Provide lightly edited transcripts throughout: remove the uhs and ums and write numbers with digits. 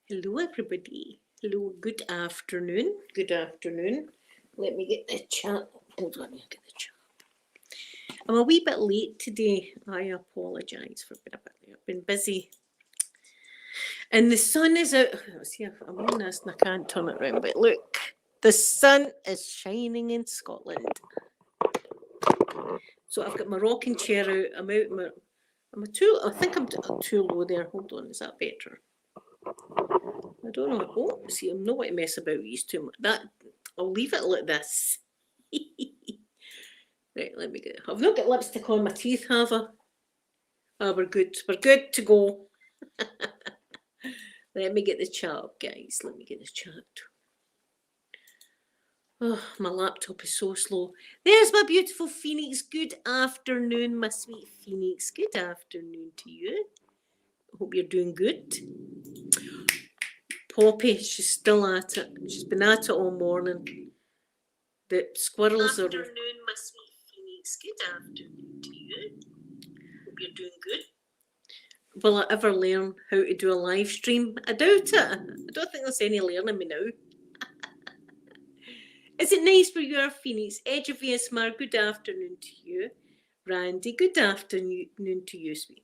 Hello, everybody. Hello, good afternoon. Good afternoon. Let me get the chat. Hold on, I'll get the chat. I'm a wee bit late today. I apologise for being a bit late. I've been busy. And the sun is out. See, I'm on this and I can't turn it around, but look, the sun is shining in Scotland. So I've got my rocking chair out. I think I'm too low there. Hold on, is that better? I don't know. Oh, see, I'm not going to mess about with these too much. I'll leave it like this. Right, let me get. I've not got lipstick on my teeth, have I? Oh, we're good. We're good to go. Let me get the chat up, guys. Let me get the chat. Oh, my laptop is so slow. There's my beautiful Phoenix. Good afternoon, my sweet Phoenix. Good afternoon to you. Hope you're doing good. Poppy, she's still at it. She's been at it all morning. The squirrels are. Good afternoon, my sweet Phoenix. Good afternoon to you. Hope you're doing good. Will I ever learn how to do a live stream? I doubt it. I don't think there's any learning me now. Is it nice where you are, Phoenix? Edge of ASMR, good afternoon to you. Randy, good afternoon to you, sweet.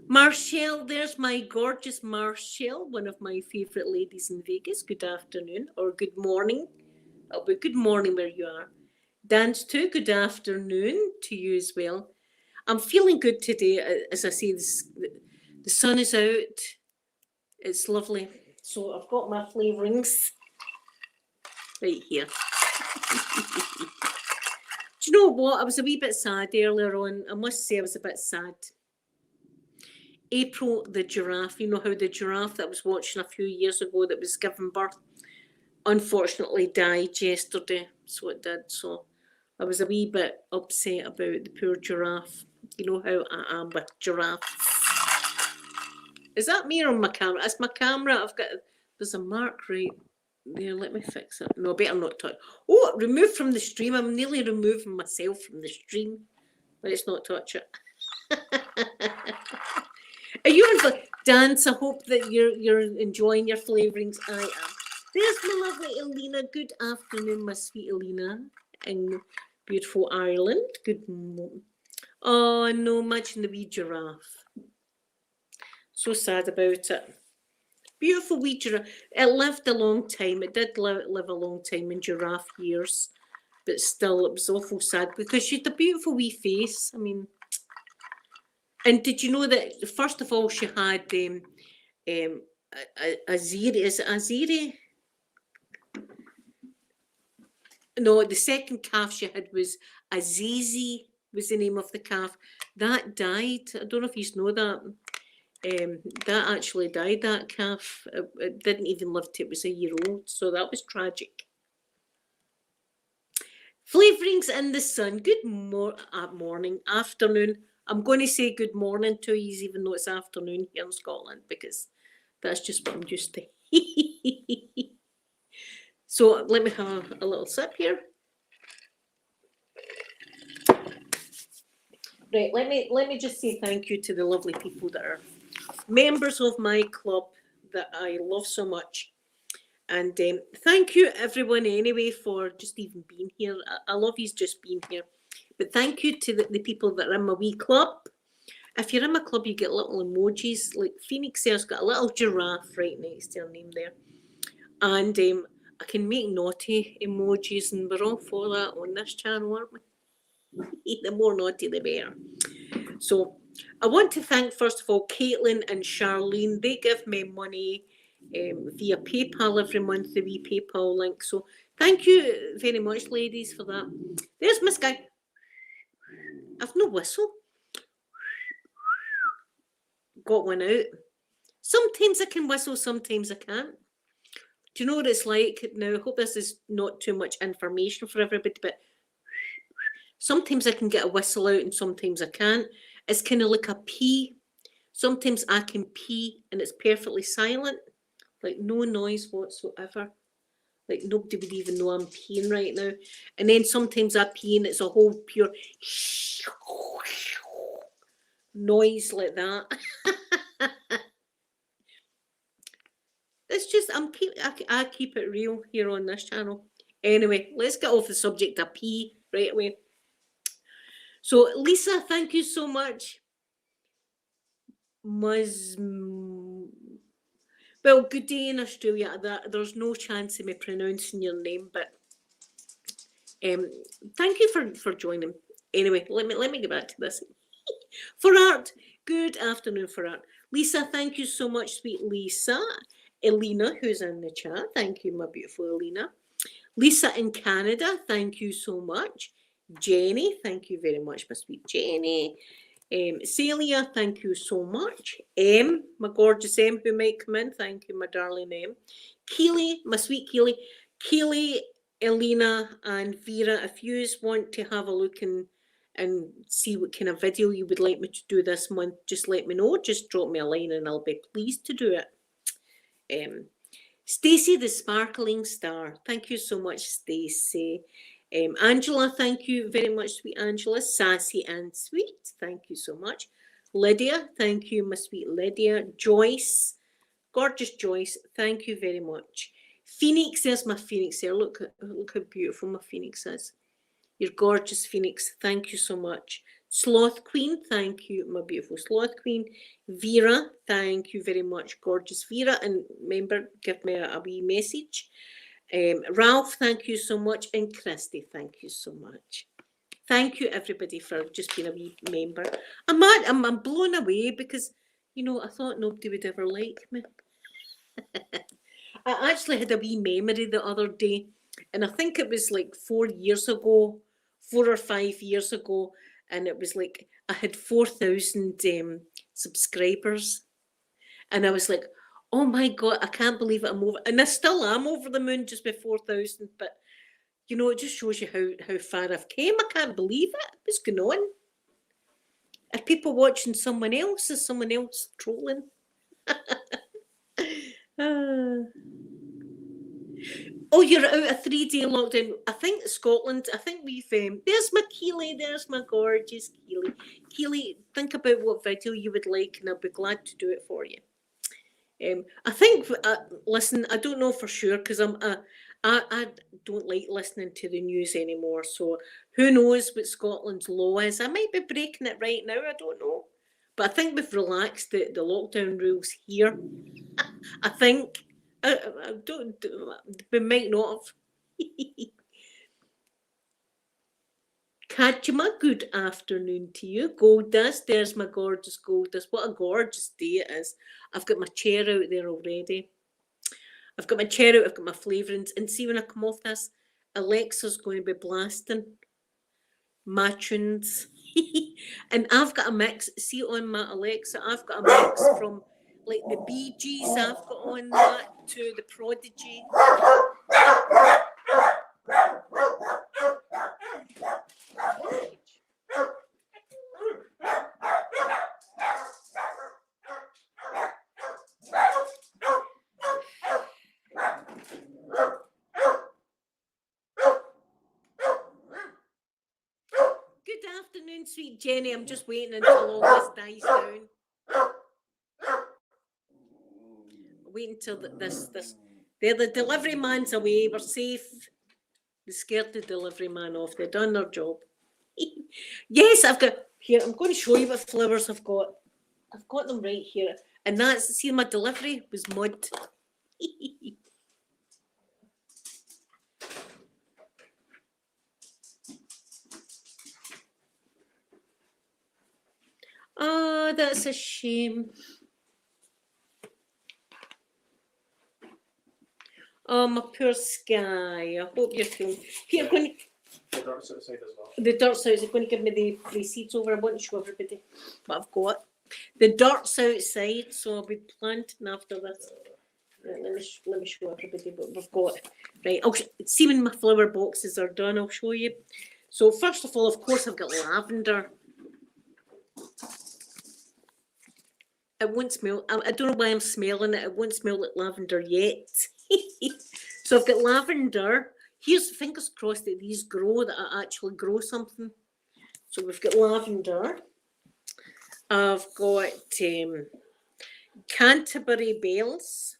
Marshall, there's my gorgeous Marshall, one of my favourite ladies in Vegas. Good afternoon or good morning. Oh, but good morning where you are. Dance too, good afternoon to you as well. I'm feeling good today. As I say, the sun is out. It's lovely. So I've got my flavourings right here. Do you know what? I was a wee bit sad earlier on. I must say I was a bit sad. April the giraffe, you know how the giraffe that I was watching a few years ago that was giving birth, unfortunately died yesterday. So it did. So I was a wee bit upset about the poor giraffe. You know how I am with giraffes. Is that me or my camera? It's my camera. There's a mark right there. Let me fix it. No, I better not touch. Oh, remove from the stream. I'm nearly removing myself from the stream. Let's not touch it. Are you on dance? I hope that you're enjoying your flavourings. I am. There's my lovely Elena. Good afternoon, my sweet Elena in beautiful Ireland. Good morning. Oh no, imagine the wee giraffe. So sad about it. Beautiful wee giraffe. It lived a long time. It did live a long time in giraffe years, but still, it was awful sad because she had a beautiful wee face. I mean, and did you know that first of all she had Aziri? Is it Aziri? No, the second calf she had was Azizi. Was the name of the calf that died? I don't know if you know that. That actually died. That calf. It didn't even live till it was a year old. So that was tragic. Flavourings in the sun. Good morning, afternoon. I'm going to say good morning to you, even though it's afternoon here in Scotland, because that's just what I'm used to. So let me have a little sip here. Right, let me just say thank you to the lovely people that are members of my club that I love so much. And thank you everyone anyway for just even being here. I love you just being here. But thank you to the people that are in my wee club. If you're in my club, you get little emojis. Like Phoenix there's got a little giraffe right next to her name there. And I can make naughty emojis, and we're all for that on this channel, aren't we? The more naughty, the better. So I want to thank, first of all, Caitlin and Charlene. They give me money via PayPal every month, the wee PayPal link. So thank you very much, ladies, for that. There's Miss Guy. I've no whistle. Got one out. Sometimes I can whistle, sometimes I can't. Do you know what it's like? Now, I hope this is not too much information for everybody, but sometimes I can get a whistle out and sometimes I can't. It's kind of like a pee. Sometimes I can pee and it's perfectly silent, like no noise whatsoever. Like nobody would even know I'm peeing right now. And then sometimes I pee and it's a whole pure noise like that. let's just, I keep it real here on this channel. Anyway, let's get off the subject of pee right away. So, Lisa, thank you so much. Well, good day in Australia. There's no chance of me pronouncing your name, but thank you for joining. Anyway, let me get back to this. For art, good afternoon for art. Lisa, thank you so much, sweet Lisa. Elena, who's in the chat, thank you, my beautiful Elena. Lisa in Canada, thank you so much. Jenny, thank you very much, my sweet Jenny. Celia, thank you so much. My gorgeous M, who might come in, thank you, my darling M. Keely, my sweet Keely. Keely, Elena, and Vera, if you want to have a look and see what kind of video you would like me to do this month, just let me know. Just drop me a line and I'll be pleased to do it. Stacey, the sparkling star. Thank you so much, Stacey. Angela, thank you very much, sweet Angela. Sassy and sweet, thank you so much. Lydia, thank you, my sweet Lydia. Joyce, gorgeous Joyce, thank you very much. Phoenix, there's my Phoenix there. Look how beautiful my Phoenix is. You're gorgeous, Phoenix. Thank you so much. Sloth Queen, thank you, my beautiful Sloth Queen. Vera, thank you very much, gorgeous Vera. And remember, give me a wee message. Ralph, thank you so much. And Christy, thank you so much. Thank you, everybody, for just being a wee member. I'm blown away because, you know, I thought nobody would ever like me. I actually had a wee memory the other day, and I think it was like 4 or 5 years ago, and it was like I had 4,000 subscribers, and I was like, oh my God, I can't believe it, I'm over, and I still am over the moon just with 4,000, but you know, it just shows you how far I've came. I can't believe it. What's going on? Are people watching someone else? Is someone else trolling? Oh, you're out a 3-day lockdown. I think Scotland, I think we've, there's my Keely, there's my gorgeous Keely. Keely, think about what video you would like and I'll be glad to do it for you. I think, listen, I don't know for sure because I don't like listening to the news anymore. So who knows what Scotland's law is. I might be breaking it right now, I don't know. But I think we've relaxed the lockdown rules here. I think. We might not have. Kajima, good afternoon to you. Goldust, there's my gorgeous Goldust. What a gorgeous day it is. I've got my chair out there already. I've got my chair out, I've got my flavourings. And see, when I come off this, Alexa's going to be blasting my tunes. And I've got a mix. See on my Alexa, I've got a mix from like the Bee Gees, I've got on that, to the Prodigy. Good afternoon, sweet Jenny. I'm just waiting until all this dies down. Wait until this. There, the delivery man's away. We're safe. They scared the delivery man off. They've done their job. Yes, I've got here. I'm going to show you what flowers I've got. I've got them right here, and that's, see, my delivery was mud. Oh, that's a shame. Oh, my poor Sky. I hope you're feeling. Here, going to, The dart's outside as well. the dart's outside. Going to give me the receipts over. I want to show everybody what I've got. The dart's outside, so I'll be planting after this. Right, let me show everybody what we've got. Right, I'll see when my flower boxes are done. I'll show you. So first of all, of course, I've got lavender. It won't smell. I don't know why I'm smelling it. It won't smell like lavender yet. So I've got lavender. Here's, fingers crossed that these grow, that I actually grow something. So we've got lavender. I've got Canterbury bells.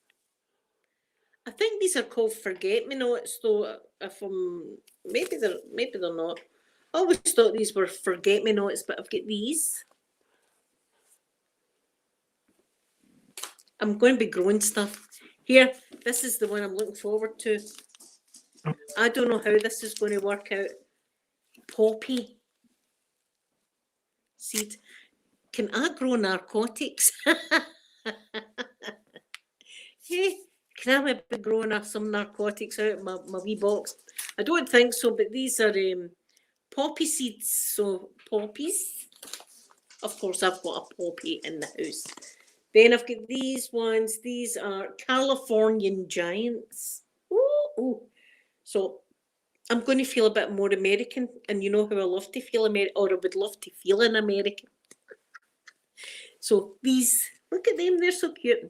I think these are called forget-me-nots, though. If I'm maybe they're not. I always thought these were forget-me-nots, but I've got these. I'm going to be growing stuff. Here, this is the one I'm looking forward to. I don't know how this is going to work out. Poppy seed. Can I grow narcotics? Hey, can I maybe grow some narcotics out of my wee box? I don't think so, but these are poppy seeds. So poppies. Of course, I've got a poppy in the house. Then I've got these ones. These are Californian giants. Ooh. So I'm going to feel a bit more American. And you know how I love to feel American, or I would love to feel an American. So these, look at them. They're so cute.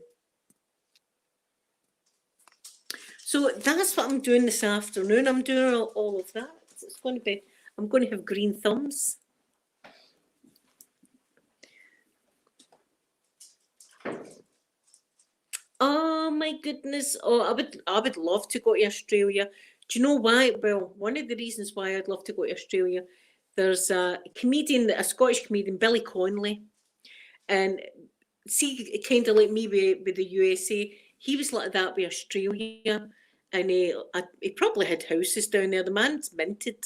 So that's what I'm doing this afternoon. I'm doing all of that. It's going to be, I'm going to have green thumbs. Oh my goodness. Oh, I would love to go to Australia. Do you know why? Well, one of the reasons why I'd love to go to Australia, there's a comedian, a Scottish comedian, Billy Connolly, and see, kind of like me with the USA, he was like that with Australia, and he probably had houses down there. The man's minted,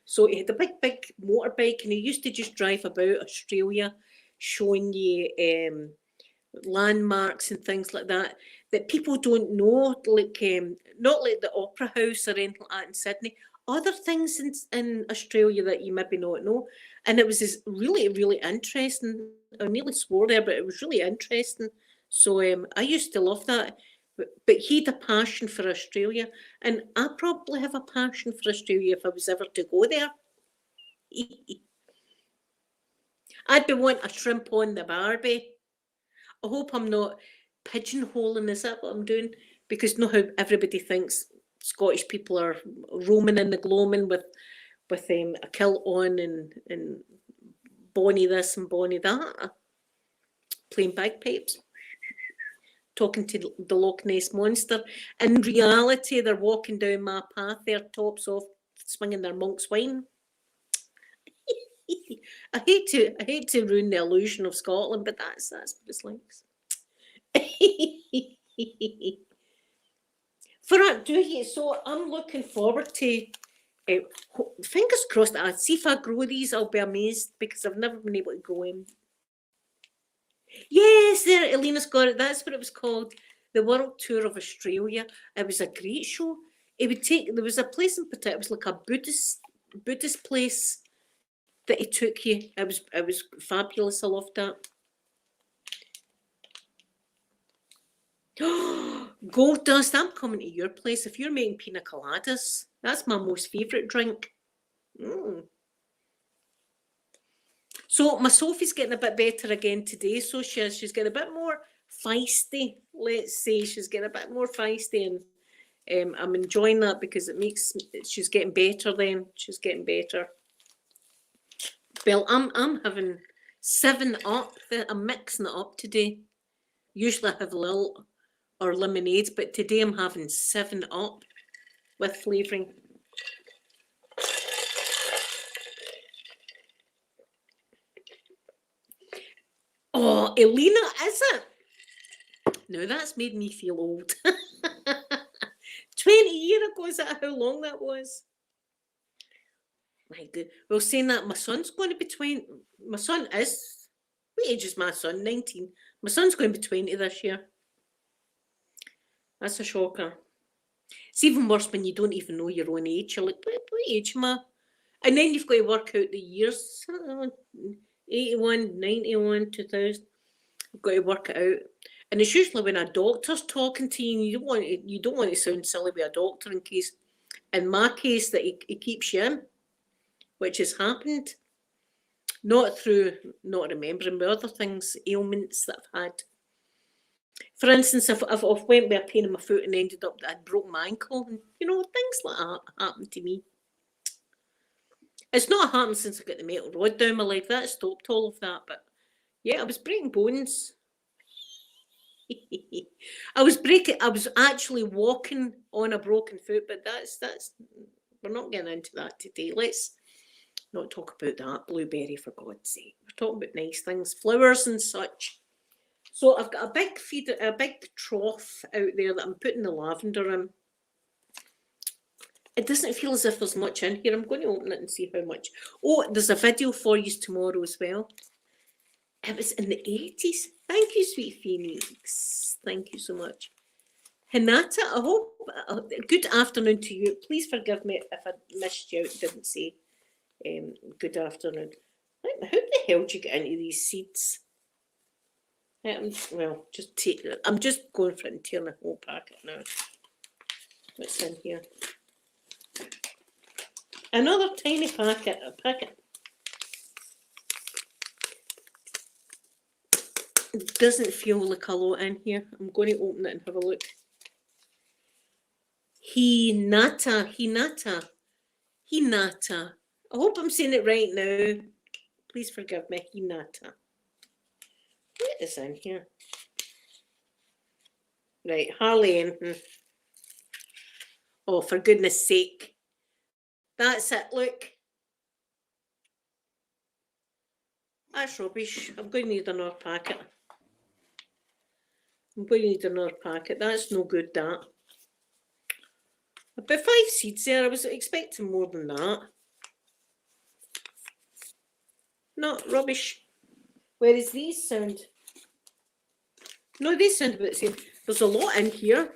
so he had a big motorbike, and he used to just drive about Australia, showing you landmarks and things like that people don't know, like not like the Opera House or anything like that in Sydney. Other things in Australia that you maybe not know, and it was just really interesting. I nearly swore there, but it was really interesting. So I used to love that. But he had a passion for Australia, and I probably have a passion for Australia if I was ever to go there. I'd be wanting a shrimp on the Barbie. I hope I'm not pigeonholing, is that what I'm doing? Because know how everybody thinks Scottish people are roaming in the gloaming with a kilt on and bonny this and bonny that, playing bagpipes, talking to the Loch Ness Monster. In reality, they're walking down my path, their tops off, swinging their monk's wine. I hate to ruin the illusion of Scotland, but that's what it's like. For that, do you? So I'm looking forward to. Fingers crossed. I see if I grow these, I'll be amazed because I've never been able to grow them. Yes, there, Elena's got it. That's what it was called, the World Tour of Australia. It was a great show. It would take. There was a place in particular. It was like a Buddhist place that he took you. It was fabulous. I loved that. Gold dust. I'm coming to your place if you're making pina coladas. That's my most favourite drink. So my Sophie's getting a bit better again today. So she's getting a bit more feisty. Let's say she's getting a bit more feisty, and I'm enjoying that because it makes she's getting better. Then she's getting better. Well, I'm having 7-Up. I'm mixing it up today. Usually I have a little or lemonade, but today I'm having 7-Up with flavouring. Oh, Elena, is it? Now that's made me feel old. 20 years ago, is that how long that was? My God. Well, saying that, my son's going to be 20. My son is, what age is my son? 19. My son's going to be 20 this year. That's a shocker. It's even worse when you don't even know your own age. You're like, what age am I? And then you've got to work out the years. 81, 91, 2000. You've got to work it out. And it's usually when a doctor's talking to you, you don't want to sound silly with a doctor in my case, that he keeps you in, which has happened. Not through not remembering, but other things, ailments that I've had. For instance, if I've went with a pain in my foot and ended up that I'd broken my ankle, and things like that happened to me. It's not happened since I got the metal rod down my leg. That stopped all of that, but yeah, I was breaking bones. I was actually walking on a broken foot, but that's we're not getting into that today. Let's not talk about that blueberry, for God's sake. We're talking about nice things, flowers and such. So I've got a big trough out there that I'm putting the lavender in. It doesn't feel as if there's much in here. I'm going to open it and see how much. Oh, there's a video for you tomorrow as well. It was in the 80s. Thank you, Sweet Phoenix. Thank you so much. Hinata, I hope, good afternoon to you. Please forgive me if I missed you out, didn't say good afternoon. How the hell do you get into these seeds? Well, I'm just going for it and tearing the whole packet now. What's in here? Another tiny packet. It doesn't feel like a lot in here. I'm going to open it and have a look. Hinata. I hope I'm saying it right now. Please forgive me. Hinata. What is in here? Right, Harley. Oh, for goodness sake. That's it, look. That's rubbish. I'm going to need another packet. That's no good, that. About 5 seeds there. I was expecting more than that. No, rubbish. Whereas these sound... No, they sound about the same. There's a lot in here.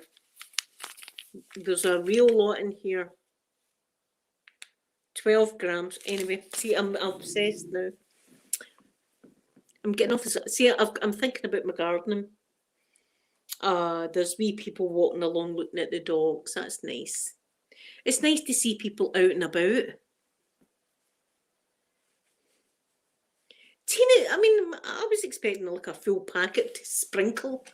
There's a real lot in here. 12 grams. Anyway, see, I'm obsessed now. I'm getting off this. See, I'm thinking about my gardening. There's wee people walking along looking at the dogs. That's nice. It's nice to see people out and about. Tina, I mean, I was expecting like a full packet to sprinkle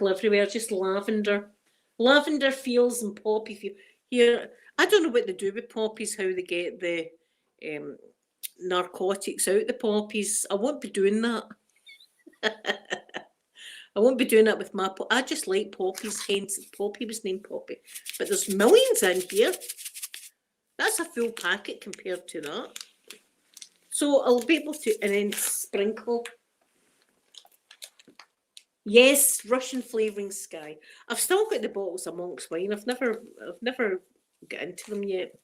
everywhere, just lavender. Lavender feels and poppy feel. Here, I don't know what they do with poppies, how they get the narcotics out the poppies. I won't be doing that. I won't be doing that with my I just like poppies, hence Poppy was named Poppy. But there's millions in here. That's a full packet compared to that. So I'll be able to, and then sprinkle. Yes, Russian flavouring Sky. I've still got the bottles of Monk's wine. I've never got into them yet.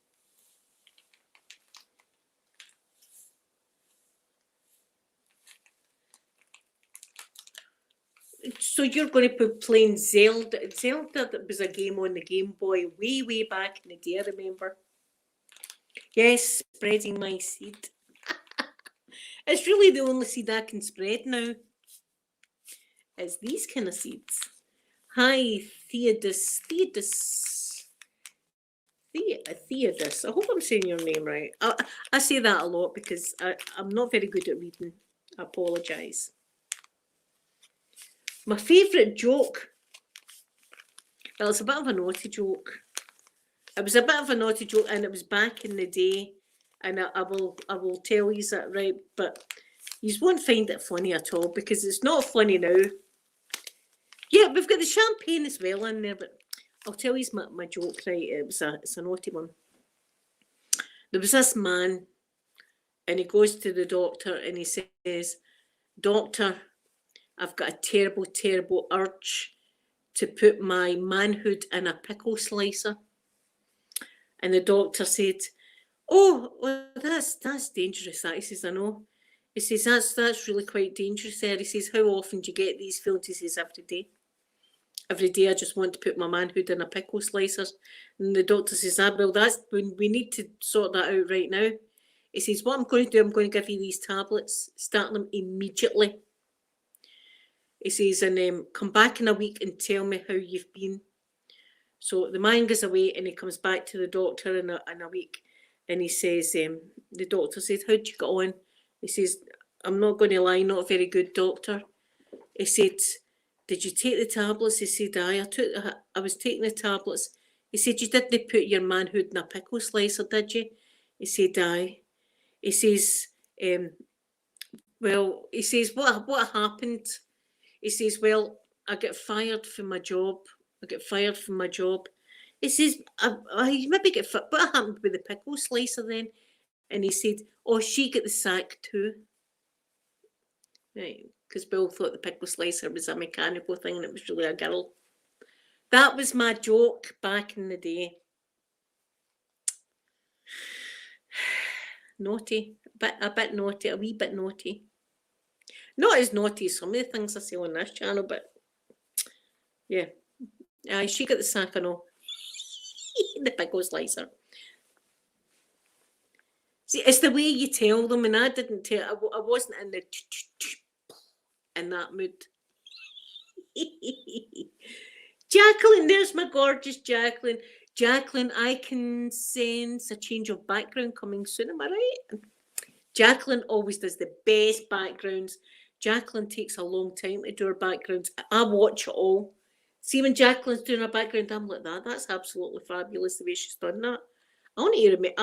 So you're going to be playing Zelda. Zelda, that was a game on the Game Boy way back in the day, I remember. Yes, spreading my seed. It's really the only seed I can spread now. It's these kind of seeds. Hi, Theodis. Theodis. I hope I'm saying your name right. I say that a lot because I'm not very good at reading. I apologise. My favourite joke. Well, it's a bit of a naughty joke. It was a bit of a naughty joke, and it was back in the day. And I will tell you that, right? But you won't find it funny at all because it's not funny now. Yeah, we've got the champagne as well in there, but I'll tell you my joke, right? It's a naughty one. There was this man, and he goes to the doctor and he says, "Doctor, I've got a terrible urge to put my manhood in a pickle slicer." And the doctor said, "Oh, well, that's dangerous, that." He says, "I know." He says, that's really quite dangerous there. He says, "How often do you get these feelings?" He says, "Every day. Every day I just want to put my manhood in a pickle slicer." And the doctor says, "Well, that's when we need to sort that out right now." He says, "What I'm going to do, I'm going to give you these tablets, start them immediately." He says, "And come back in a week and tell me how you've been." So the man goes away and he comes back to the doctor in a week, and he says, the doctor says, "How'd you get on?" He says, "I'm not going to lie, not very good, doctor." He said, "Did you take the tablets?" He said, "Aye, I was taking the tablets." He said, "You didn't put your manhood in a pickle slicer, did you?" He said, "Aye." He says, "Well," he says, what happened?" He says, well, I get fired from my job. I get fired from my job. He says, I maybe get fired. What happened with the pickle slicer then? And he said, oh, she got the sack too. Right, because Bill thought the pickle slicer was a mechanical thing and it was really a girl. That was my joke back in the day. Naughty, a bit naughty, a wee bit naughty. Not as naughty as some of the things I say on this channel, but yeah. She got the sack and all. The pickle slicer. See, it's the way you tell them, and I didn't tell. I wasn't in that mood. Jacqueline, there's my gorgeous Jacqueline. Jacqueline, I can sense a change of background coming soon. Am I right? Jacqueline always does the best backgrounds. Jacqueline takes a long time to do her backgrounds. I watch it all. See, when Jacqueline's doing her background, I'm like, that's absolutely fabulous the way she's done that. I want to hear it.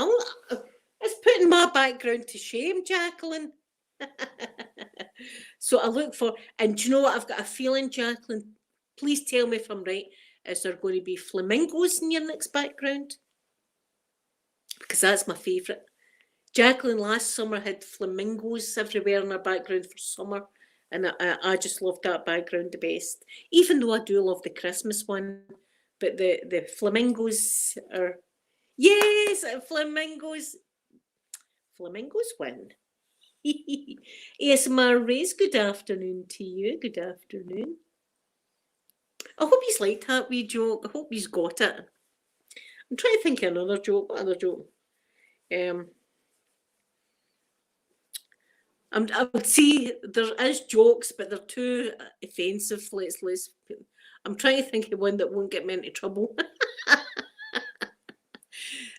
It's putting my background to shame, Jacqueline. So I look for, and do you know what? I've got a feeling, Jacqueline, please tell me if I'm right. Is there going to be flamingos in your next background? Because that's my favourite. Jacqueline last summer had flamingos everywhere in her background for summer. And I just loved that background the best. Even though I do love the Christmas one. But the flamingos are... Yes, flamingos. Flamingos win. ASMR Rays, good afternoon to you. Good afternoon. I hope he's liked that wee joke. I hope he's got it. I'm trying to think of another joke. What other joke? I would say there is jokes, but they're too offensive. I'm trying to think of one that won't get me into trouble.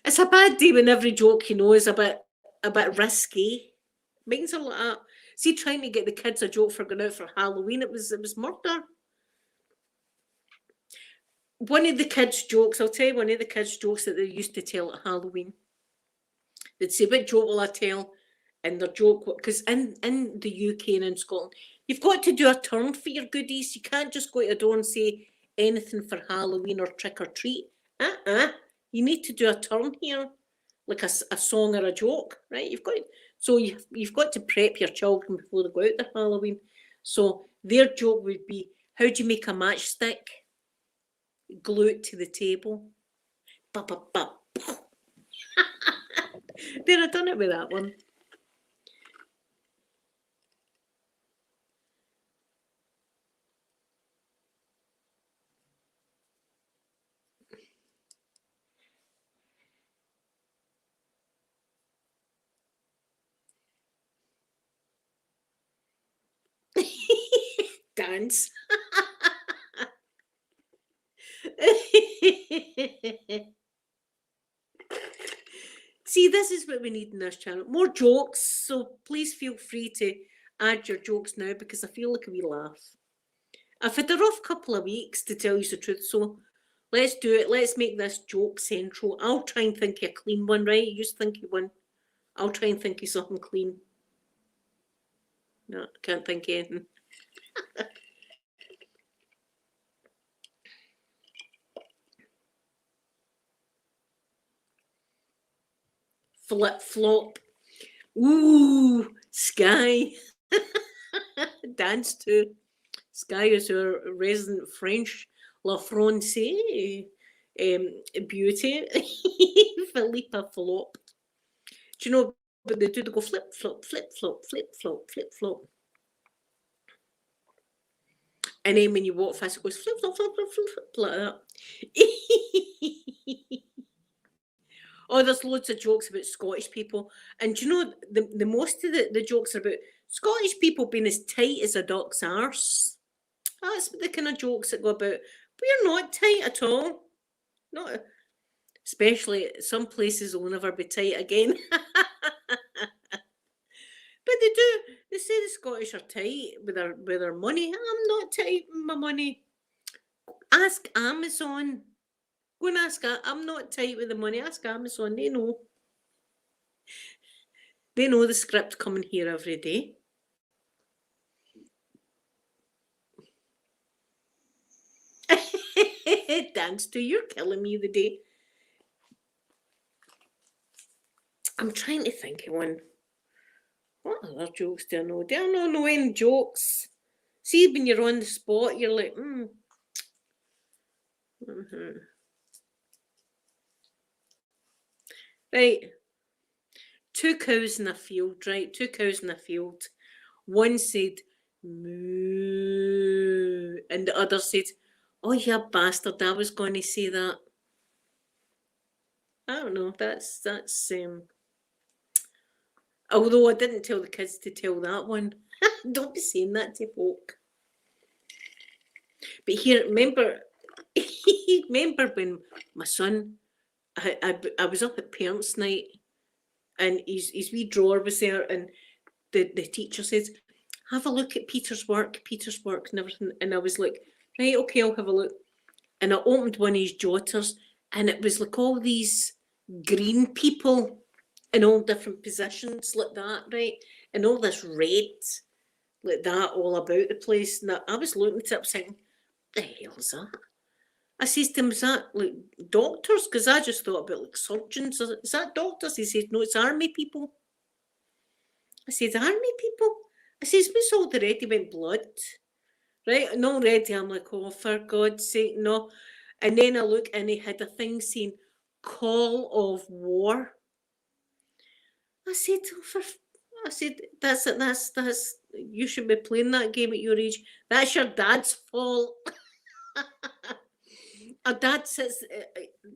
It's a bad day when every joke is a bit risky. Mine's a like that. See, trying to get the kids a joke for going out for Halloween, it was murder. One of the kids' jokes, I'll tell you one of the kids' jokes that they used to tell at Halloween. They'd say, what joke will I tell? And their joke, because in the UK and in Scotland, you've got to do a turn for your goodies. You can't just go to a door and say anything for Halloween or trick or treat. You need to do a turn here, like a song or a joke, right? You've got to prep your children before they go out for Halloween. So their joke would be, how do you make a matchstick? Glue it to the table. There, I've done it with that one. Dance. See, this is what we need in this channel. More jokes. So please feel free to add your jokes now because I feel like a wee laugh. I've had a rough couple of weeks, to tell you the truth. So let's do it. Let's make this joke central. I'll try and think of a clean one, right? You just think of one. I'll try and think of something clean. No, I can't think of anything. Flip flop. Ooh, Sky. Dance to. Sky is our resident French La Francais beauty. Philippa Flop. Do you know, but they go flip flop, flip flop, flip flop, flip flop. And then when you walk fast, it goes flip flop, flip flop, flip flop, like that. Oh, there's loads of jokes about Scottish people. And do you know, the most of the jokes are about Scottish people being as tight as a duck's arse. That's the kind of jokes that go about. We're not tight at all. Not, especially some places will never be tight again. But they do. They say the Scottish are tight with their money. I'm not tight with my money. Ask Amazon. Go and ask. I'm not tight with the money. Ask Amazon. They know. They know the script coming here every day. Dance to You're Killing Me the day. I'm trying to think of one. What other jokes do I know? Do I not know any jokes? See, when you're on the spot, you're like, Right. 2 cows in a field, right? 2 cows in a field. One said, moo. And the other said, oh, you bastard, I was going to say that. I don't know. That's although I didn't tell the kids to tell that one. Don't be saying that to folk. But here, remember when my son, I was up at parents' night, and his wee drawer was there, and the teacher says, have a look at Peter's work and everything. And I was like, right, okay, I'll have a look. And I opened one of his jotters, and it was like all these green people in all different positions like that, right? And all this red like that all about the place. And I was looking at it saying, the hell is that? I says to him, is that like doctors? Because I just thought about like surgeons. Is that doctors? He says, no, it's army people. I says, army people? I says, what's all the red? He went, blood. Right? And already I'm like, oh, for God's sake, no. And then I look and he had a thing saying, call of war. I said, that's you should be playing that game at your age. That's your dad's fault. Our dad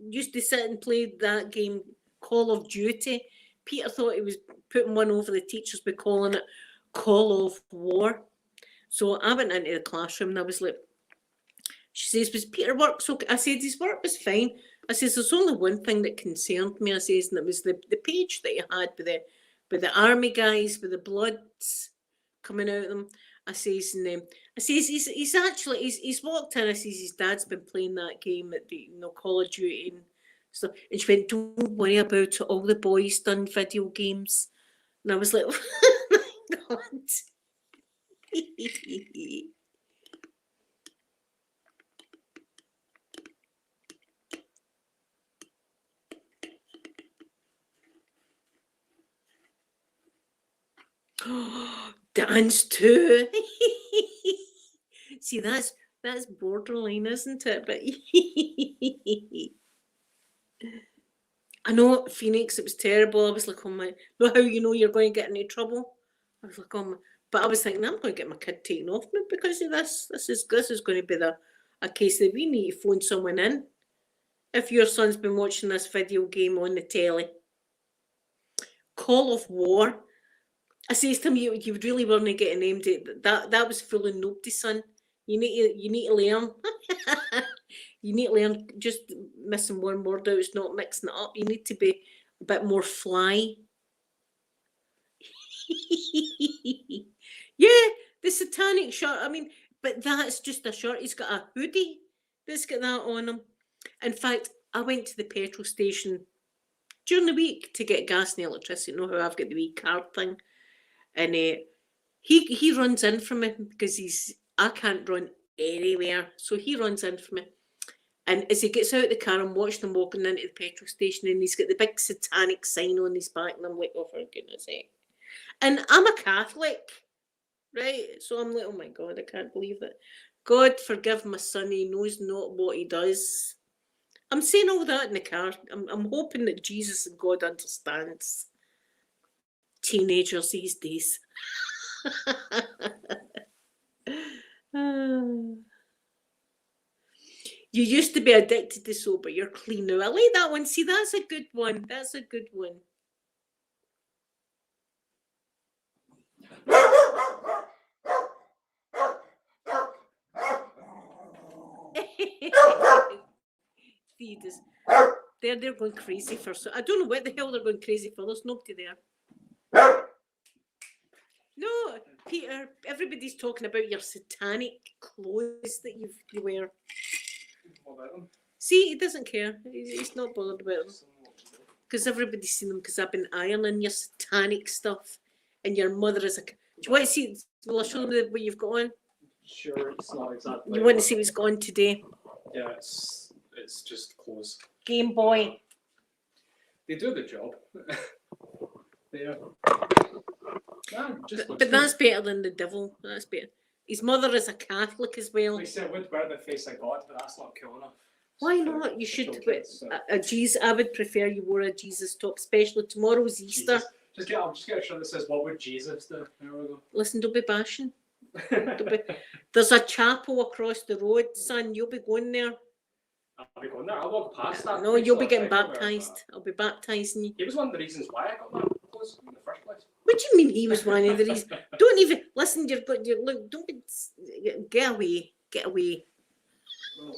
used to sit and play that game, Call of Duty. Peter thought he was putting one over the teachers by calling it Call of War. So I went into the classroom and I was like, she says, was Peter work's okay? I said, his work was fine. I says, there's only one thing that concerned me, I says, and it was the page that he had with the army guys, with the bloods coming out of them. I says, and I says, he's walked in. I says, his dad's been playing that game at the Call of Duty and stuff. And she went, don't worry about it. All the boys done video games. And I was like, oh my God. Dance too. See, that's borderline, isn't it? But I know, Phoenix, it was terrible. I was like, oh my, know how you know you're going to get into trouble? I was like, oh my, but I was thinking, I'm going to get my kid taken off me because of this. This is going to be a case that we need to phone someone in. If your son's been watching this video game on the telly, Call of War. I says to him, you really weren't getting named it. That was full of nobody, son. You need to learn. You need to learn. Just missing one word out is not mixing it up. You need to be a bit more fly. Yeah, the satanic shirt. I mean, but that's just a shirt. He's got a hoodie that's got that on him. In fact, I went to the petrol station during the week to get gas and electricity. You know how I've got the wee card thing. And he runs in for me because I can't run anywhere. So he runs in for me. And as he gets out of the car, I'm watching him walking into the petrol station and he's got the big satanic sign on his back. And I'm like, oh, for goodness sake. And I'm a Catholic, right? So I'm like, oh my God, I can't believe it. God forgive my son, he knows not what he does. I'm saying all that in the car. I'm hoping that Jesus and God understands teenagers these days. You used to be addicted to soap, but you're clean now. I like that one. See, that's a good one. That's a good one. They're going crazy for so. I don't know what the hell they're going crazy for. There's nobody there. No, Peter, everybody's talking about your satanic clothes that you wear. See, he doesn't care. He's not bothered about them. Because everybody's seen them because I've been ironing your satanic stuff. And your mother is a... Do you want to see... Will I show them what you've got on? sure it's not exactly. You want to see what's gone today? Yeah, it's just closed. Game Boy. They do the job. Yeah. But that's better than the devil. That's better. His mother is a Catholic as well. They said would wear the face of God, but that's not cool enough. Why not? You For should children, wear so. a Jesus. I would prefer you wore a Jesus top, especially tomorrow's Easter. Jesus. I'll just get a shirt that says, "What would Jesus do?" There we go. Listen, don't be bashing. There's a chapel across the road, son. You'll be going there. I'll be going there. I'll walk past that. No, you'll be getting baptised. I'll be baptising you. He was one of the reasons why I got that clothes in the first place. What do you mean he was one of the reasons? Don't even listen. Look. Don't be. Get away. Get away. Oh.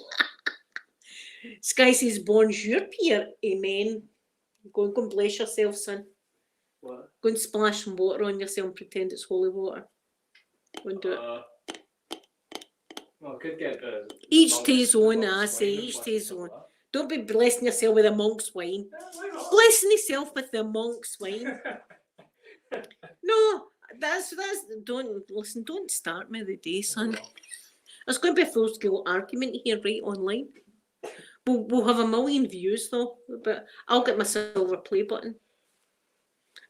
Sky says, "Bonjour, Pierre." Amen. Go and bless yourself, son. What? Go and splash some water on yourself and pretend it's holy water. Go and do it. Well, I could get the. Each to his own, I say. Each to his own. Don't be blessing yourself with a monk's wine. Blessing yourself with the monk's wine. No, that's. Don't listen. Don't start me the day, son. There's going to be a full-scale argument here, right online. We'll have a million views though, but I'll get my silver play button.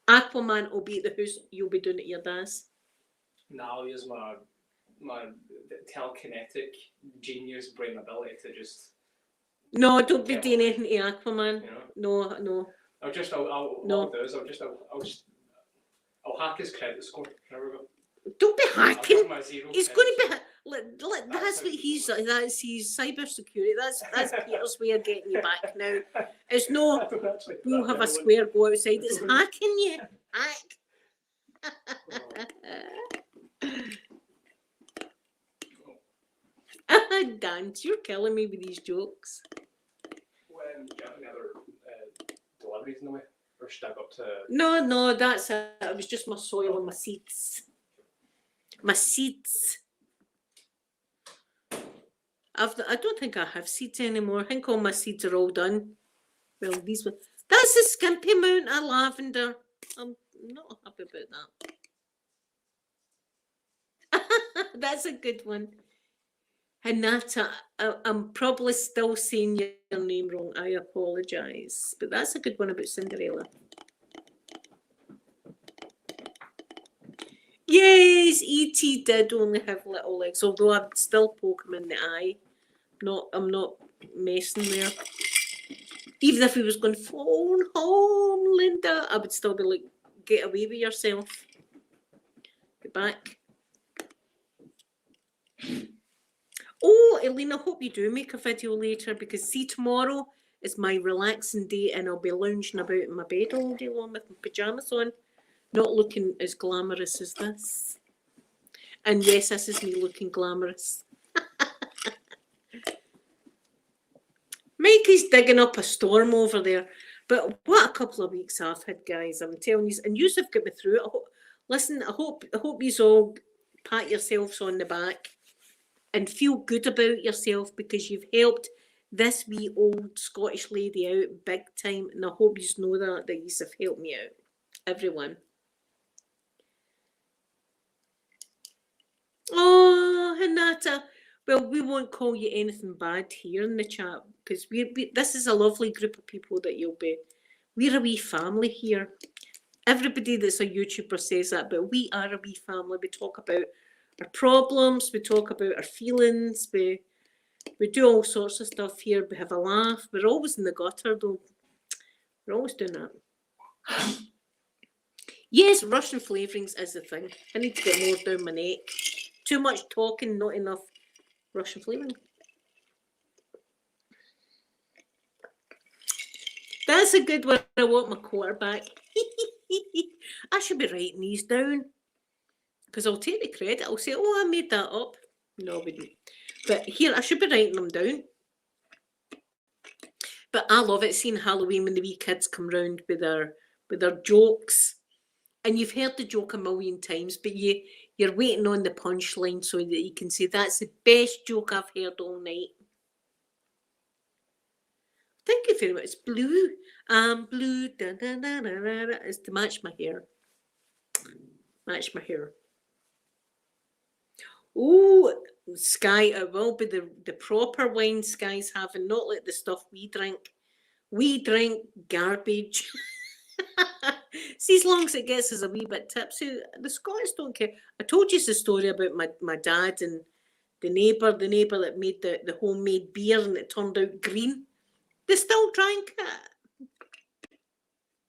Aquaman will be at the house. You'll be doing it your dad's. No, I'll use my telekinetic genius brain ability to just. No, don't be doing anything to Aquaman. You know? No. I'll hack his credit score. There we go. Don't be hacking. He's going to be. That's what he's. That's his cyber security. That's Peter's way of getting you back now. It's no. We'll have a square go outside. It's hacking you. Hack. Dance, you're killing me with these jokes. When you have any other deliveries in the way, or should I go up to? No, that's it. It was just my soil and my seeds. My seeds. I don't think I have seeds anymore. I think all my seeds are all done. Well, these were. That's a skimpy amount of lavender. I'm not happy about that. That's a good one. Hinata, I'm probably still saying your name wrong. I apologise. But that's a good one about Cinderella. Yes, E.T. did only have little legs, although I'd still poke him in the eye. I'm not messing there. Even if he was going, phone home, Linda, I would still be like, get away with yourself. Get back. Oh, Elena, hope you do make a video later, because see, tomorrow is my relaxing day and I'll be lounging about in my bed all day long with my pyjamas on. Not looking as glamorous as this. And yes, this is me looking glamorous. Mikey's digging up a storm over there. But what a couple of weeks I've had, guys. I'm telling you. And you have got me through it. Listen, I hope you all pat yourselves on the back and feel good about yourself, because you've helped this wee old Scottish lady out big time. And I hope you know that you have helped me out. Everyone. Oh, Hinata. Well, we won't call you anything bad here in the chat, because this is a lovely group of people that you'll be. We're a wee family here. Everybody that's a YouTuber says that, but we are a wee family. We talk about our problems, we talk about our feelings, we do all sorts of stuff here. We have a laugh. We're always in the gutter, though. We're always doing that. Yes, Russian flavourings is the thing. I need to get more down my neck. Too much talking, not enough Russian flavouring. That's a good one. I want my quarterback. I should be writing these down, because I'll take the credit. I'll say, oh, I made that up. No, we didn't. But here, I should be writing them down. But I love it, seeing Halloween when the wee kids come round with their jokes. And you've heard the joke a million times, but you're waiting on the punchline so that you can say, that's the best joke I've heard all night. Thank you very much. It's blue. Blue. Da, da, da, da, da, da. It's to match my hair. Match my hair. Oh, Sky, it will be the proper wine Sky's having, not like the stuff we drink. We drink garbage. See, as long as it gets us a wee bit tipsy, the Scottish don't care. I told you the story about my dad and the neighbour that made the homemade beer and it turned out green. They still drank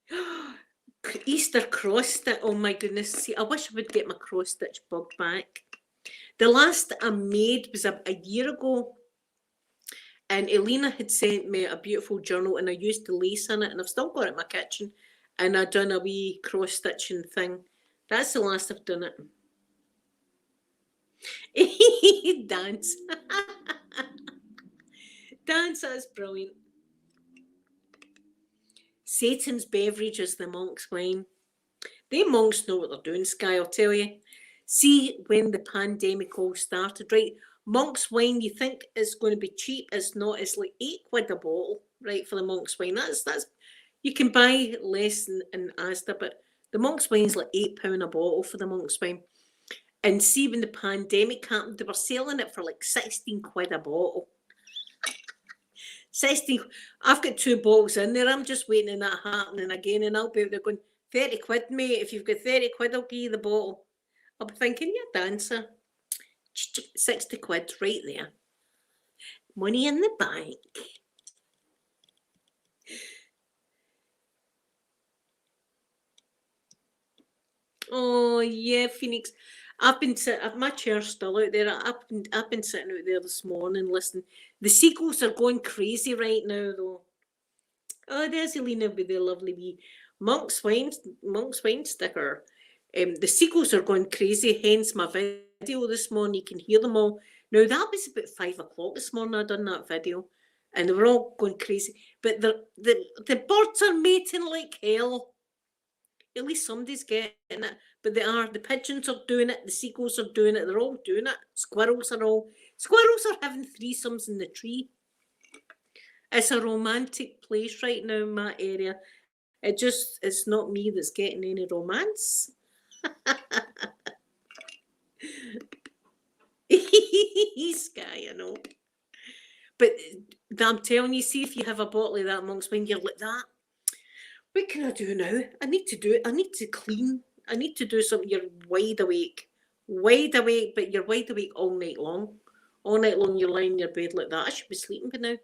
it. Easter cross stitch. Oh my goodness. See, I wish I would get my cross stitch bug back. The last I made was a year ago. And Elena had sent me a beautiful journal and I used the lace in it and I've still got it in my kitchen. And I've done a wee cross stitching thing. That's the last I've done it. Dance. Dance, that's brilliant. Satan's beverage is the monk's wine. They monks know what they're doing, Sky, I'll tell you. See, when the pandemic all started, right? Monk's wine, you think it's going to be cheap. It's not. It's like £8 a bottle, right, for the monk's wine. That's you can buy less in Asda, but the monk's wine's like £8 a bottle for the monk's wine. And see, when the pandemic happened, they were selling it for like £16 a bottle. 16. I've got 2 bottles in there. I'm just waiting on that happening again, and I'll be out there going, £30, mate. If you've got £30, I'll give you the bottle. I'll be thinking, you're a dancer. £60 right there. Money in the bank. Oh yeah, Phoenix. I've been sitting. My chair's still out there. I've been sitting out there this morning listening. The seagulls are going crazy right now, though. Oh, there's Elena with the lovely wee Monk's wine sticker. The seagulls are going crazy. Hence my video this morning. You can hear them all. Now that was about 5 o'clock this morning. I done that video, and they were all going crazy. But the birds are mating like hell. At least somebody's getting it. But they are. The pigeons are doing it. The seagulls are doing it. They're all doing it. Squirrels are having threesomes in the tree. It's a romantic place right now in my area. It's not me that's getting any romance. Sky, I know. But I'm telling you, see if you have a bottle of that monk's wine, you're like that. What can I do now? I need to do it. I need to clean. I need to do something. You're wide awake, but you're wide awake all night long. All night long, you're lying in your bed like that. I should be sleeping by now.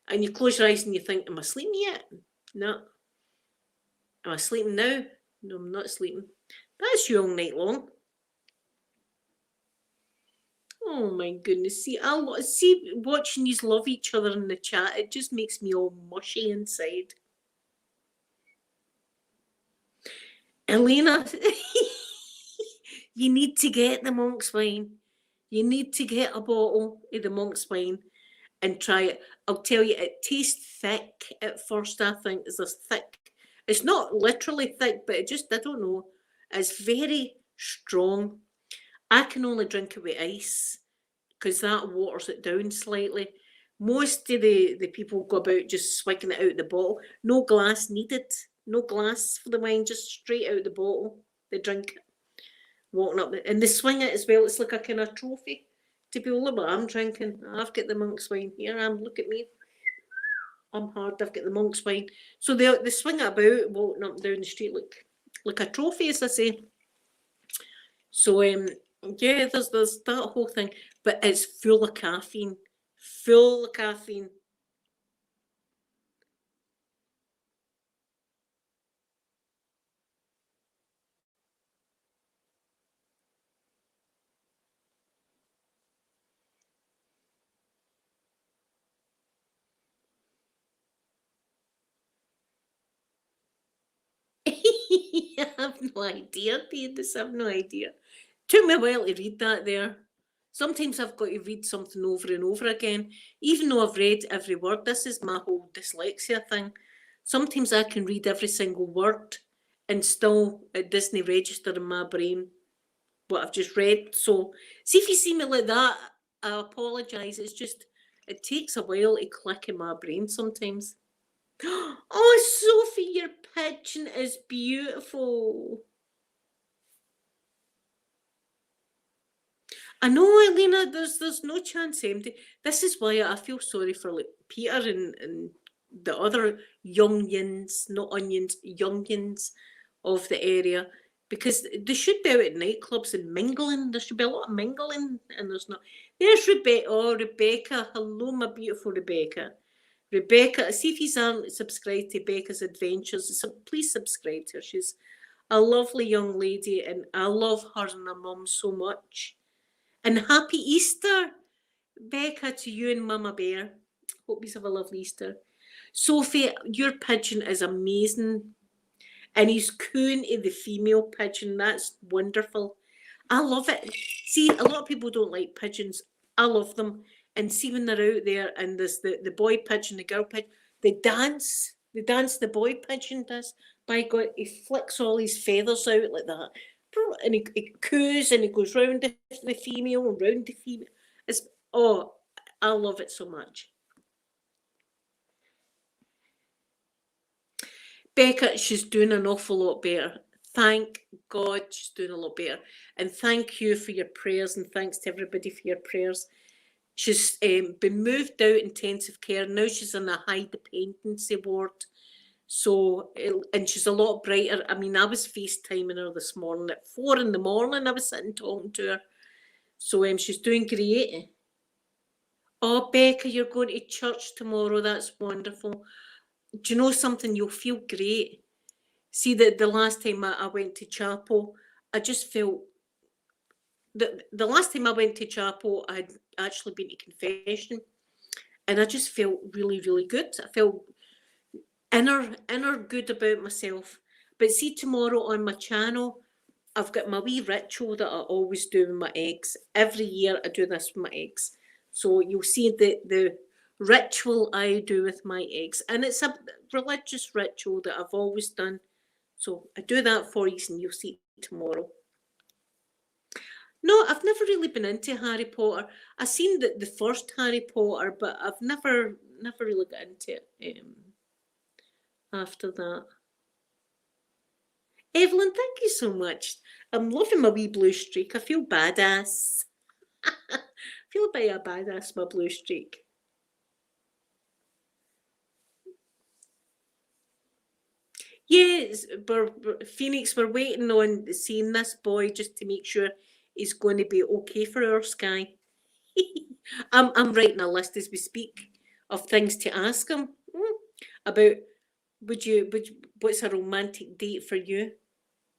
And you close your eyes and you think, am I sleeping yet? No. Am I sleeping now? No, I'm not sleeping. That's you all night long. Oh my goodness. See, see watching you love each other in the chat, it just makes me all mushy inside. Elena, you need to get the monk's wine. You need to get a bottle of the monk's wine and try it. I'll tell you, it tastes thick at first, I think. It's a thick. It's not literally thick, but I don't know. It's very strong. I can only drink it with ice because that waters it down slightly. Most of the people go about just swigging it out of the bottle. No glass needed. No glass for the wine, just straight out the bottle. They drink it, walking up, and they swing it as well. It's like a kind of trophy to be all about. I'm drinking. I've got the monk's wine. Here I am. Look at me. I'm hard. I've got the monk's wine. So they swing it about, walking up and down the street like a trophy, as I say. So yeah, there's that whole thing, but it's full of caffeine. Full of caffeine. I have no idea, Davis. I have no idea. Took me a while to read that there. Sometimes I've got to read something over and over again, even though I've read every word. This is my whole dyslexia thing. Sometimes I can read every single word and still it doesn't register in my brain what I've just read. So see if you see me like that, I apologise. It's just, it takes a while to click in my brain sometimes. Oh, Sophie, your pigeon is beautiful. I know, Elena, there's no chance empty. This is why I feel sorry for like Peter and the other youngins, not onions, youngins of the area, because they should be out at nightclubs and mingling. There should be a lot of mingling, and there's not. There's Rebecca. Oh, Rebecca. Hello, my beautiful Rebecca. Rebecca, see if you aren't subscribed to Becca's Adventures, so please subscribe to her. She's a lovely young lady, and I love her and her mum so much. And happy Easter, Becca, to you and Mama Bear. Hope you have a lovely Easter. Sophie, your pigeon is amazing. And he's cooing to the female pigeon. That's wonderful. I love it. See, a lot of people don't like pigeons. I love them. And see when they're out there and there's the boy pigeon, the girl pigeon, they dance. They dance the boy pigeon does. By God, he flicks all his feathers out like that. And he coos and he goes round the female and round the female. It's, oh, I love it so much. Becca, she's doing an awful lot better. Thank God she's doing a lot better. And thank you for your prayers, and thanks to everybody for your prayers. She's been moved out intensive care. Now she's in a high dependency ward. So, and she's a lot brighter. I mean, I was FaceTiming her this morning at 4 in the morning. I was sitting talking to her. So she's doing great. Oh, Becca, you're going to church tomorrow. That's wonderful. Do you know something? You'll feel great. See, the last time I went to chapel, I just felt... The last time I went to chapel, I had actually been to confession. And I just felt really, really good. I felt inner good about myself. But see, tomorrow on my channel, I've got my wee ritual that I always do with my eggs. Every year I do this with my eggs. So you'll see the ritual I do with my eggs. And it's a religious ritual that I've always done. So I do that for you and you'll see it tomorrow. No, I've never really been into Harry Potter. I've seen the first Harry Potter, but I've never really got into it after that. Evelyn, thank you so much. I'm loving my wee blue streak. I feel badass. I feel a bit of a badass, my blue streak. Yes, Phoenix, we're waiting on seeing this boy just to make sure he's going to be okay for our Sky. I'm writing a list as we speak of things to ask him about. What's a romantic date for you?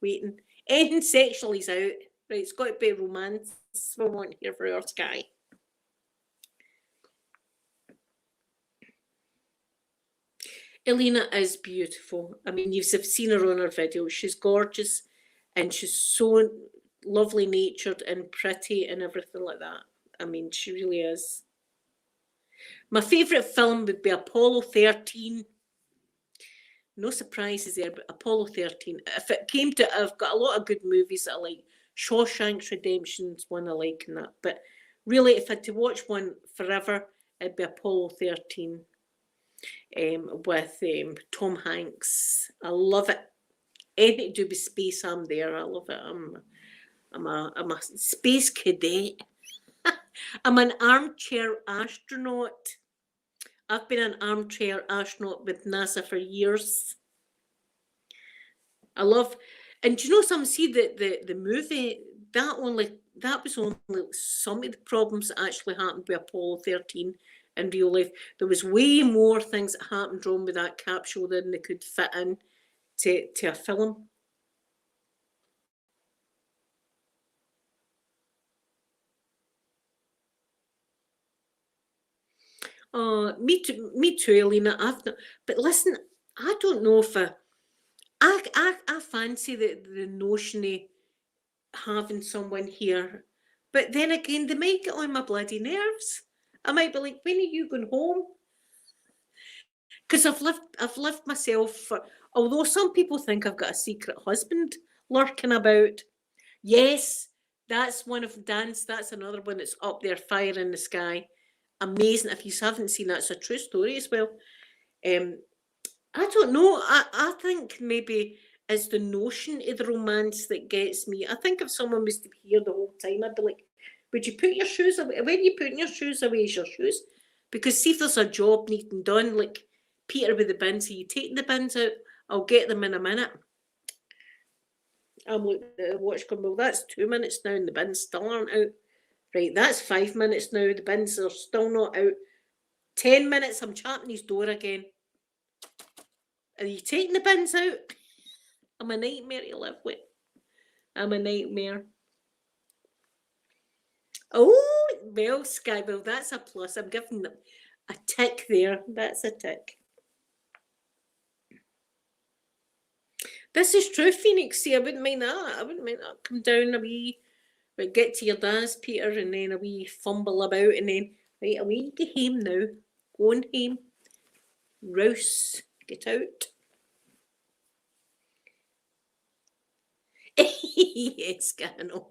Waiting. Anything sexual, he's out. Right, it's got to be romance we want here for our Sky. Elena is beautiful. I mean, you've seen her on her video. She's gorgeous and she's so lovely natured and pretty and everything like that. I mean, she really is. My favourite film would be Apollo 13. No surprises there, but Apollo 13. If it came to, I've got a lot of good movies that I like. Shawshank Redemption's one I like in that. But really, if I had to watch one forever, it'd be Apollo 13 with Tom Hanks. I love it. Anything to do with space, I'm there. I love it. I'm a space cadet. I'm an armchair astronaut. I've been an armchair astronaut with NASA for years. I love, and do you know something? See the movie that was only some of the problems that actually happened with Apollo 13 in real life. There was way more things that happened wrong with that capsule than they could fit in to a film. Me too, Elena. But listen, I don't know if I fancy the notion of having someone here, but then again, they might get on my bloody nerves. I might be like, when are you going home? Because I've lived myself for. Although some people think I've got a secret husband lurking about. Yes, that's one of Dan's. That's another one that's up there, fire in the sky. Amazing. If you haven't seen that, it's a true story as well. I don't know. I think maybe it's the notion of the romance that gets me. I think if someone was to be here the whole time, I'd be like, would you put your shoes away? When are you putting your shoes away is your shoes? Because see if there's a job needing done, like Peter with the bins, are you taking the bins out? I'll get them in a minute. I'm looking at the watch going, well, that's 2 minutes now and the bins still aren't out. Right, that's 5 minutes now, the bins are still not out. 10 minutes, I'm chapping his door again. Are you taking the bins out? I'm a nightmare to live with. I'm a nightmare. Oh, well, Sky, well, that's a plus. I'm giving them a tick there. That's a tick. This is true, Phoenix. See, I wouldn't mind that. I wouldn't mind that. Come down a wee, but get to your dad's, Peter, and then a wee fumble about, and then, right, away you go home now. Going home. Rouse, get out. Yes, I know.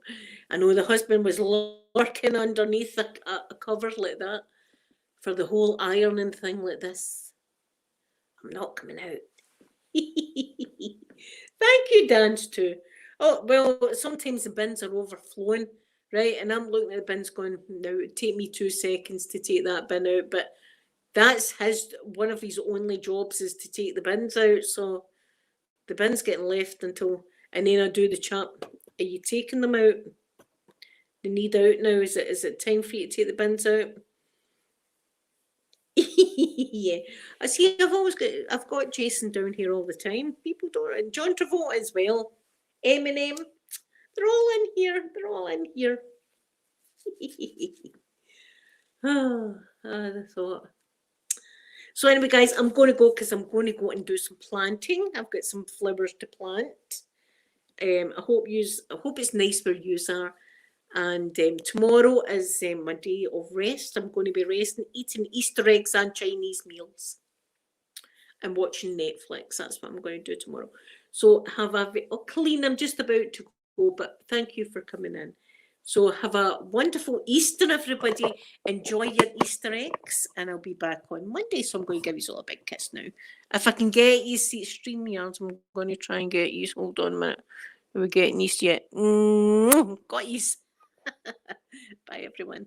I know the husband was lurking underneath a cover like that for the whole ironing thing like this. I'm not coming out. Thank you, Dance, too. Oh, well, sometimes the bins are overflowing, right? And I'm looking at the bins going, now it would take me 2 seconds to take that bin out, but that's one of his only jobs is to take the bins out. So the bin's getting left until, and then I do the chat. Are you taking them out? They need out now. Is it time for you to take the bins out? Yeah, I see. I've got Jason down here all the time. People don't, and John Travolta as well. Eminem, they're all in here. They're all in here. I thought. So anyway, guys, I'm going to go because I'm going to go and do some planting. I've got some flowers to plant. I hope it's nice where you are. And tomorrow is my day of rest. I'm going to be resting, eating Easter eggs and Chinese meals, and watching Netflix. That's what I'm going to do tomorrow. So Colleen, I'm just about to go, but thank you for coming in. So have a wonderful Easter, everybody. Enjoy your Easter eggs, and I'll be back on Monday. So I'm going to give you all a big kiss now. If I can get you, see StreamYards, I'm going to try and get you. Hold on a minute. Are we getting used yet? Got you. Bye, everyone.